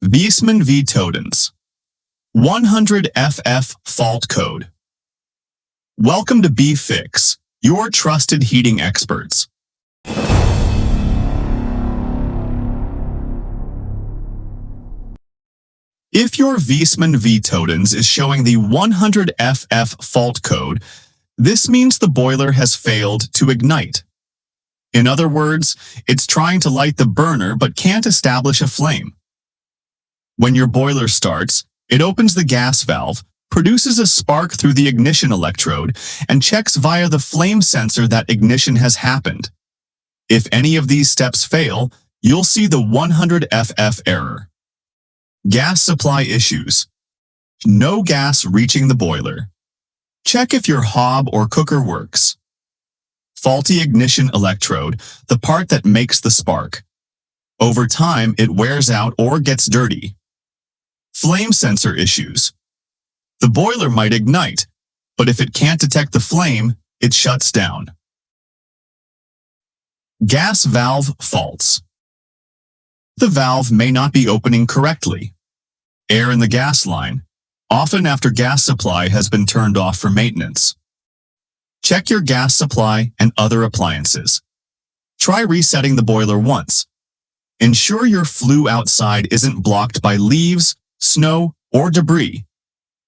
Viessmann Vitodens 100FF fault code. Welcome to BeFix, your trusted heating experts. If your Viessmann Vitodens is showing the 100FF fault code, this means the boiler has failed to ignite. In other words, it's trying to light the burner but can't establish a flame. When your boiler starts, it opens the gas valve, produces a spark through the ignition electrode, and checks via the flame sensor that ignition has happened. If any of these steps fail, you'll see the 100FF error. Gas supply issues. No gas reaching the boiler. Check if your hob or cooker works. Faulty ignition electrode, the part that makes the spark. Over time, it wears out or gets dirty. Flame sensor issues. The boiler might ignite, but if it can't detect the flame, it shuts down. Gas valve faults. The valve may not be opening correctly. Air in the gas line, often after gas supply has been turned off for maintenance. Check your gas supply and other appliances. Try resetting the boiler once. Ensure your flue outside isn't blocked by leaves, snow, or debris.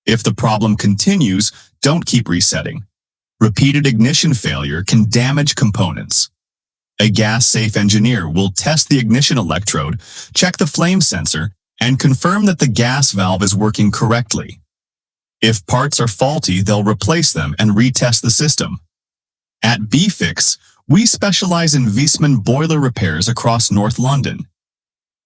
If the problem continues, don't keep resetting. Repeated ignition failure can damage components. A gas-safe engineer will test the ignition electrode, check the flame sensor, and confirm that the gas valve is working correctly. If parts are faulty, they'll replace them and retest the system. At BeFix, we specialize in Viessmann boiler repairs across North London.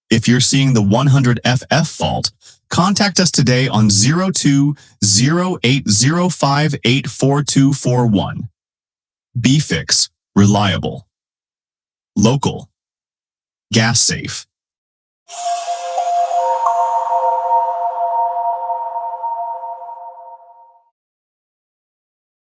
If you're seeing the 100FF fault, contact us today on 02-0805-84241. BeFix, reliable, local, gas safe.